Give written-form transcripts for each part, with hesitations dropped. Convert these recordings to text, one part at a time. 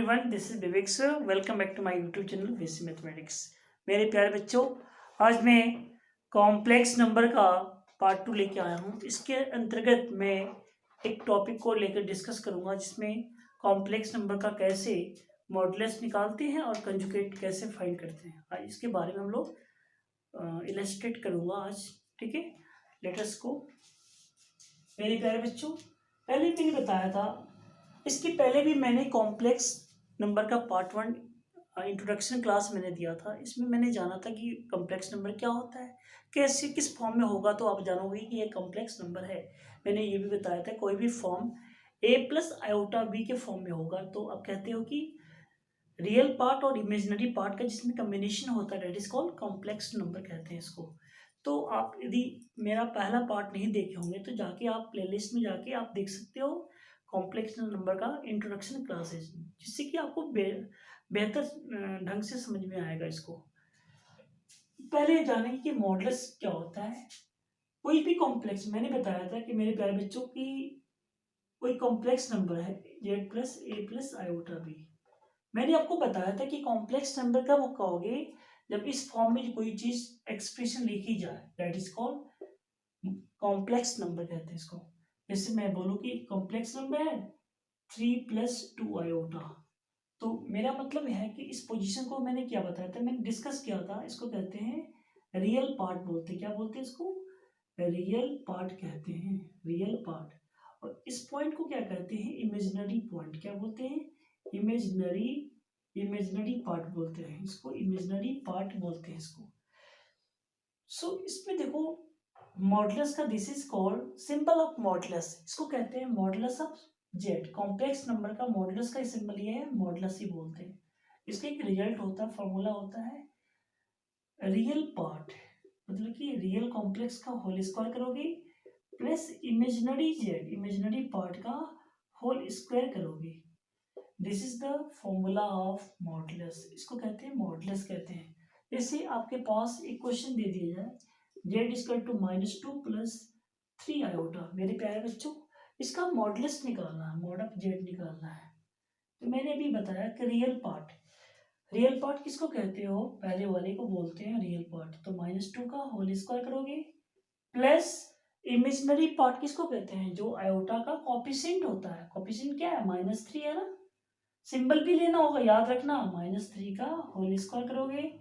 Everyone, this is Vivek sir. Welcome back to my YouTube channel basic mathematics. मेरे प्यारे बच्चों, आज मैं कॉम्प्लेक्स नंबर का पार्ट 2 लेके आया हूँ। इसके अंतर्गत मैं एक टॉपिक को लेकर डिस्कस करूँगा जिसमें कॉम्प्लेक्स नंबर का कैसे मॉडुलस निकालते हैं और कंजुगेट कैसे फाइंड करते हैं। आज इसके बारे में हम लोग इलस्ट्रेट करूँगा आज। ठीक है, लेट अस गो। मेरे प्यारे बच्चों, पहले मैंने बताया था, इसके पहले भी मैंने कॉम्प्लेक्स नंबर का पार्ट 1 इंट्रोडक्शन क्लास मैंने दिया था। इसमें मैंने जाना था कि कॉम्प्लेक्स नंबर क्या होता है, कैसे किस फॉर्म में होगा तो आप जानोगे कि ये कॉम्प्लेक्स नंबर है। मैंने ये भी बताया था कोई भी form a plus iota b के फॉर्म में होगा तो आप कहते हो कि रियल पार्ट और इमेजिनरी पार्ट का जिसमें कम्बिनेशन होता है that is called complex number कहते हैं इसको। तो आप यदि मेरा पहला पार्ट नहीं देखे होंगे तो जाके आप प्लेलिस्ट में जाके आप देख सकते हो। कॉम्प्लेक्स नंबर का इंट्रोडक्शन क्लासेस, जिससे कि आपको बेहतर ढंग से समझ में आएगा इसको। पहले जानें कि मॉडुलस क्या होता है। कोई भी कॉम्प्लेक्स, मैंने बताया था कि मेरे प्यारे बच्चों की कोई कॉम्प्लेक्स नंबर है जेड प्लस ए प्लस आयोटा बी। मैंने आपको बताया था कि कॉम्प्लेक्स नंबर कब कहोगे जब इस फॉर्म में कोई चीज एक्सप्रेशन लिखी जाए, that is called complex number कहते हैं इसको। जैसे मैं बोलूँ कि कॉम्प्लेक्स नंबर है 3 प्लस 2 आयोटा, तो मेरा मतलब है कि इस पोजीशन को मैंने क्या बताया था, मैंने डिस्कस किया था। इसको कहते हैं रियल पार्ट बोलते हैं। क्या बोलते हैं इसको? रियल पार्ट कहते हैं, रियल पार्ट। और इस पॉइंट को क्या कहते हैं? Imaginary point. क्या बोलते हैं? इमेजिनरी इमेजिनरी पार्ट बोलते हैं इसको, इमेजिनरी पार्ट बोलते हैं इसको। सो इसमें देखो, मॉडुलस का this is called symbol of modulus. इसको कहते हैं modulus of Z. Complex number का मॉडुलस का सिंबल ये है, मॉडुलस ही बोलते हैं। इसका एक रिजल्ट होता है, फॉर्मूला होता है रियल पार्ट, मतलब कि रियल कॉम्प्लेक्स का होल स्क्वायर करोगे plus imaginary Z, imaginary part का होल स्क्वायर करोगे। This is the formula of modulus. इसको कहते हैं मॉडुलस कहते हैं। जैसे आपके पास एक क्वेश्चन दे दिया जाए, Z equal to -2 plus 3 iota. मेरे प्यारे बच्चों, इसका मॉडुलस निकालना है, मॉड ऑफ जेड निकालना है। तो मैंने अभी बताया कि रियल पार्ट, रियल पार्ट किसको कहते हो? पहले वाले को बोलते हैं रियल पार्ट। तो -2 का होल स्क्वायर करोगे प्लस इमेजिनरी पार्ट किसको कहते हैं? जो आयोटा का कॉफिशिएंट होता है। कॉफिशिएंट क्या है? -3 है ना। सिंबल भी लेना होगा, याद रखना। -3 का होल स्क्वायर करोगे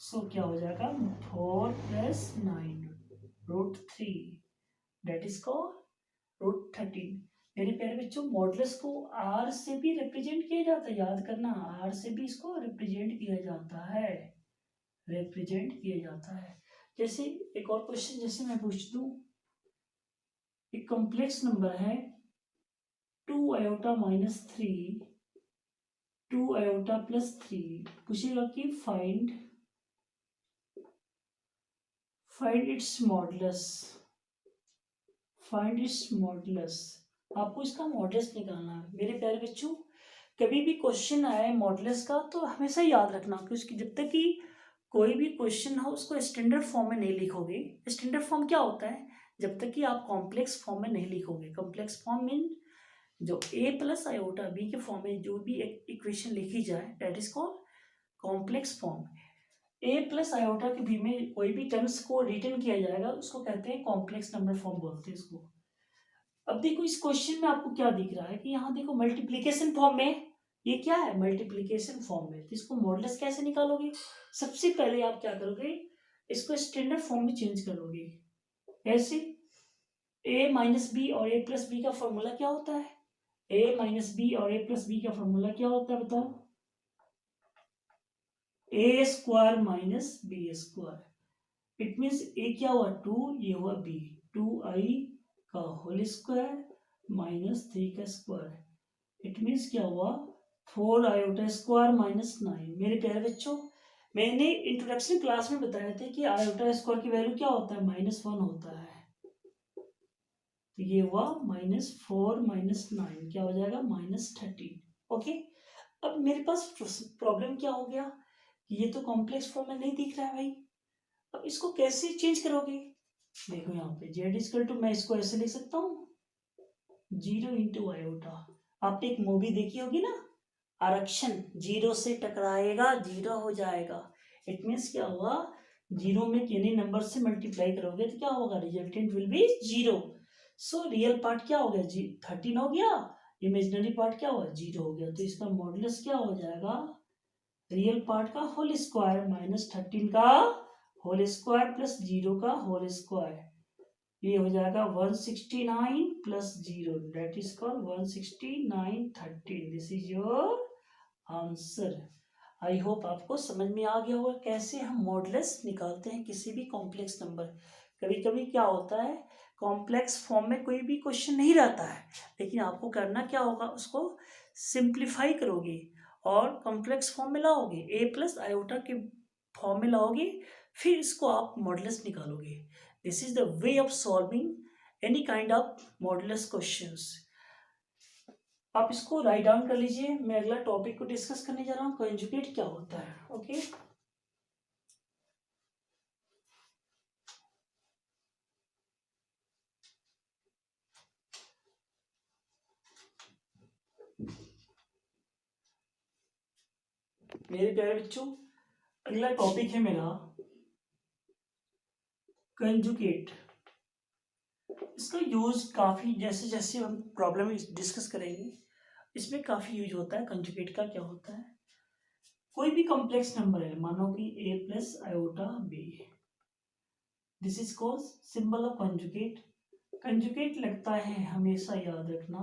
सो क्या हो जाएगा? 4 प्लस 9√3, दैट इज कॉल्ड √13। मेरे प्यारे बच्चों, मॉडुलस को आर से भी रिप्रेजेंट किया जाता है, याद करना। आर से भी इसको रिप्रेजेंट किया जाता है, रिप्रेजेंट किया जाता है। जैसे एक और क्वेश्चन जैसे मैं पूछ दूं, एक कॉम्प्लेक्स नंबर है 2 आयोटा -3 2 आयोटा प्लस 3, पूछेगा कि find its modulus, find its modulus. आपको इसका मॉडुलस निकालना है। मेरे प्यारे बच्चों, कभी भी क्वेश्चन आए मॉडुलस का तो हमेशा याद रखना कि उसकी जब तक कि कोई भी क्वेश्चन हो उसको स्टैंडर्ड फॉर्म में नहीं लिखोगे। स्टैंडर्ड फॉर्म क्या होता है? जब तक कि आप कॉम्प्लेक्स फॉर्म में नहीं लिखोगे। कॉम्प्लेक्स फॉर्म मीन जो a प्लस आयोटा b के फॉर्म में जो भी एक इक्वेशन लिखी जाए that is called complex form. a plus iota के बी में कोई भी टर्म्स को रिटर्न किया जाएगा उसको कहते हैं कॉम्प्लेक्स नंबर फॉर्म बोलते हैं इसको। अब देखो इस क्वेश्चन में आपको क्या दिख रहा है कि यहाँ देखो मल्टीप्लीकेशन फॉर्म में, ये क्या है? मल्टीप्लीकेशन फॉर्म में। तो इसको मॉडुलस कैसे निकालोगे? सबसे पहले आप क्या करोगे? इसको स्टैंडर्ड फॉर्म में चेंज करोगे। कैसे? a माइनस बी और a प्लस बी का फॉर्मूला क्या होता है? a माइनस बी और a प्लस बी का फॉर्मूला क्या होता है बताओ? a square minus B square. It means a क्या हुआ? 2, ये हुआ b। 2i का होल स्क्वायर -3 का स्क्वायर। इट मीन्स क्या हुआ? 4 आयोटा स्क्वायर -9। मेरे प्यारे बच्चों, मैंने इंट्रोडक्शन क्लास में बताया था कि आयोटा स्क्वायर की वैल्यू क्या होता है? -1 होता है। तो ये हुआ -4 -9, क्या हो जाएगा? -13। ओके। अब मेरे पास प्रॉब्लम क्या हो गया? ये तो कॉम्प्लेक्स फॉर्म में नहीं दिख रहा है भाई। अब इसको कैसे चेंज करोगे? देखो यहाँ पे जेड इक्वल टू, मैं इसको ऐसे लिख सकता हूँ 0 × आयोटा। आपने एक मूवी देखी होगी ना, आरक्षण जीरो से टकराएगा, जीरो हो जाएगा। इट मीन्स क्या हुआ, जीरो में किन्हीं नंबर से मल्टीप्लाई करोगे तो क्या होगा, resultant will be zero. So real part क्या हो गया, 13 हो गया, इमेजिनरी पार्ट क्या हुआ, जीरो हो गया। तो इसका मॉडुलस क्या हो जाएगा, रियल पार्ट का होल स्क्वायर माइनस 13 का होल स्क्वायर प्लस जीरो का होल स्क्वायर, ये हो जाएगा 169 plus zero, that is called 169 13। This is your answer. I hope आपको समझ में आ गया होगा कैसे हम मॉडुलस निकालते हैं किसी भी कॉम्प्लेक्स नंबर। कभी कभी क्या होता है, कॉम्प्लेक्स फॉर्म में कोई भी क्वेश्चन नहीं रहता है, लेकिन आपको करना क्या होगा, उसको सिंप्लीफाई करोगे और कॉम्प्लेक्स फॉर्म में लाओगे, ए प्लस आयोटा के फॉर्म में लाओगे, फिर इसको आप मॉडुलस निकालोगे। This is the way of solving any kind of modulus questions. आप इसको राइट डाउन कर लीजिए। मैं अगला टॉपिक को डिस्कस करने जा रहा हूँ, कंजुगेट क्या होता है। ओके, मेरे प्यारे बच्चों, अगला टॉपिक है मेरा कंजुगेट। इसका यूज काफी, जैसे जैसे हम प्रॉब्लम डिस्कस करेंगे इसमें काफी यूज होता है। कंजुगेट का क्या होता है, कोई भी कॉम्प्लेक्स नंबर है, मानो कि a plus iota b, this is called symbol of conjugate. Conjugate लगता है, हमेशा याद रखना,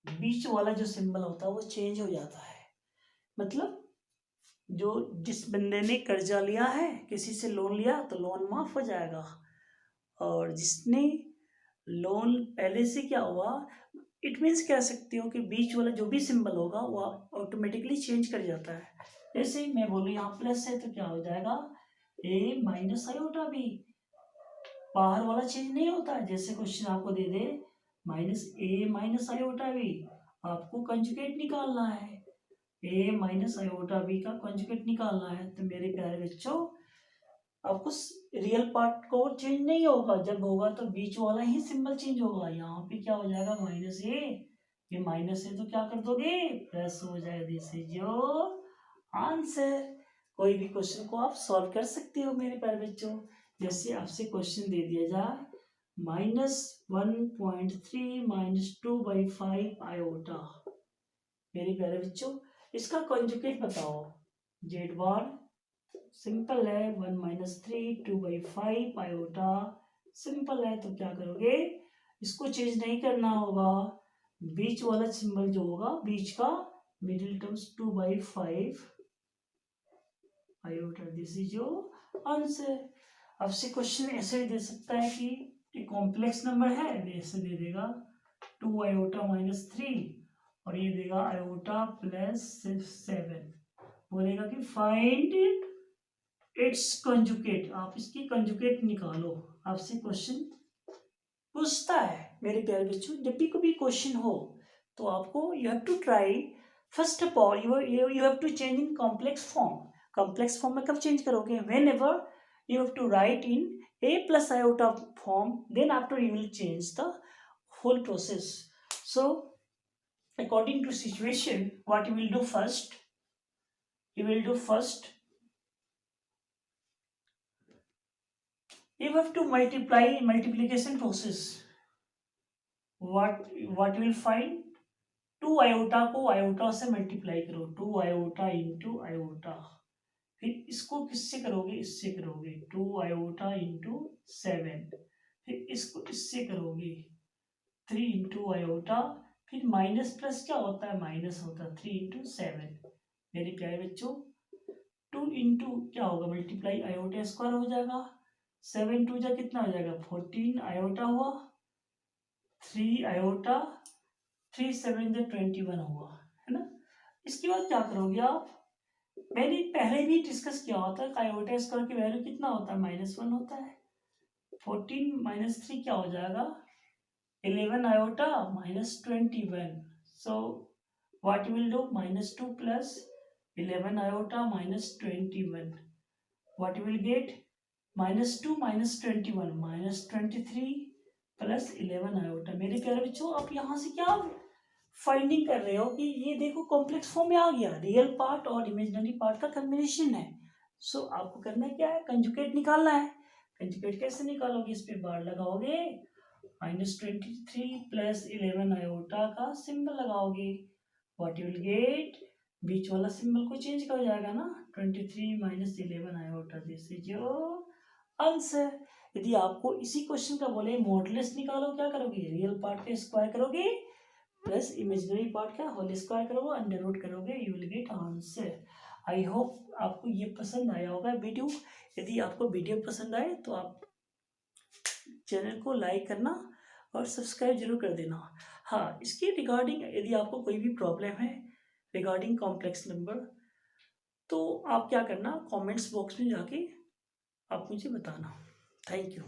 बीच वाला जो सिंबल होता है वो चेंज हो जाता है। मतलब जो जिस बंदे ने कर्जा लिया है, किसी से लोन लिया, तो लोन माफ हो जाएगा, और जिसने लोन पहले से क्या हुआ, इट मीन्स कह सकते हो कि बीच वाला जो भी सिंबल होगा वो ऑटोमेटिकली चेंज कर जाता है। जैसे मैं बोलूँ यहाँ प्लस है तो क्या हो जाएगा, ए माइनस आयोटा बी, बाहर वाला चेंज नहीं होता है। जैसे क्वेश्चन आपको दे दे माइनस ए माइनस आयोटा बी, आपको कंजुगेट निकालना है, ए माइनस आयोटा बी का कंजुगेट निकालना है। तो मेरे प्यारे बच्चों, आपको रियल पार्ट को चेंज नहीं होगा, जब होगा तो बीच वाला ही सिंबल चेंज होगा। यहाँ पे क्या हो जाएगा, माइनस ए, ये माइनस है तो क्या कर दोगे, प्लस हो जाएगा। This is your answer. कोई भी क्वेश्चन को आप सॉल्व कर सकते हो मेरे प्यारे बच्चों। जैसे आपसे क्वेश्चन दे दिया जाए -1.3 -2/5 आयोटा, मेरे प्यारे बच्चों इसका कॉन्जुगेट बताओ। जेड बार सिंपल है, 1 - 3 2/5 आयोटा, सिंपल है। तो क्या करोगे, इसको चेंज नहीं करना होगा, बीच वाला सिंबल जो होगा, बीच का middle terms 2/5 iota, this is your answer. आपसे क्वेश्चन ऐसे भी दे सकता है कि कॉम्प्लेक्स नंबर है, ऐसे दे देगा 2 आयोटा -3, और ये देगा आयोटा +7, बोलेगा कि फाइंड इट्स कंजुगेट, आप इसकी कंजुगेट निकालो। आपसे क्वेश्चन पूछता है मेरे प्यारे बच्चों, जब भी कोई क्वेश्चन हो तो आपको you have to try, first of all you have to change in complex form. Complex form में कब चेंज करोगे, whenever you have to write in a plus iota form, then after you will change the whole process. So according to situation, what you will do first, you will do first, you have to multiply, multiplication process. what you will find, 2 iota को iota से multiply करो, 2 iota into iota, फिर इसको किससे करोगे, इससे करोगे, 2 iota into 7, फिर इसको इससे करोगे 3 इंटू आयोटा, फिर माइनस प्लस क्या होता है, माइनस होता है 3 इंटू 7। मेरे प्यारे बच्चों 2 इंटू क्या होगा, मल्टीप्लाई आयोटा स्क्वायर हो जाएगा, 7 2 जा कितना हो जाएगा, 14 आयोटा हुआ, 3 आयोटा, 3 7 जा 21 हुआ, है ना। इसके बाद क्या करोगे आप, मैंने पहले भी डिस्कस किया होता है, आयोटा स्क्वायर की वैल्यू कितना होता है, -1 होता है। 14 - 3 क्या हो जाएगा, 11 iota -21। So what you will do, -2 plus 11 iota -21, what you will get, -2 -21 -23 plus 11 iota. मेरे प्यारे बच्चों, आप यहाँ से क्या फाइंडिंग कर रहे हो कि ये देखो कॉम्प्लेक्स फॉर्म में आ गया, रियल पार्ट और इमेजिनरी पार्ट का कॉम्बिनेशन है। सो आपको करना क्या है, कंजुगेट निकालना है। कंजुगेट कैसे निकालोगे, इस पे बार लगाओगे, -23 + 11 आयोटा का सिंबल लगाओगे, व्हाट यू विल गेट, बीच वाला सिंबल को चेंज कर जाएगा ना, 23 - 11 iota, this is your answer. यदि आपको इसी क्वेश्चन का बोले मॉडुलस निकालो, क्या करोगे, रियल पार्ट का स्क्वायर करोगे प्लस इमेजिनरी पार्ट का होल स्क्वायर करोगे, अंडर रूट करोगे, you will get answer. I hope आपको ये पसंद आया होगा वीडियो। यदि आपको वीडियो पसंद आए तो आप चैनल को लाइक करना और सब्सक्राइब जरूर कर देना। हाँ, इसके रिगार्डिंग यदि आपको कोई भी प्रॉब्लम है रिगार्डिंग कॉम्प्लेक्स नंबर, तो आप क्या करना, कमेंट्स बॉक्स में जाके आप मुझे बताना। Thank you.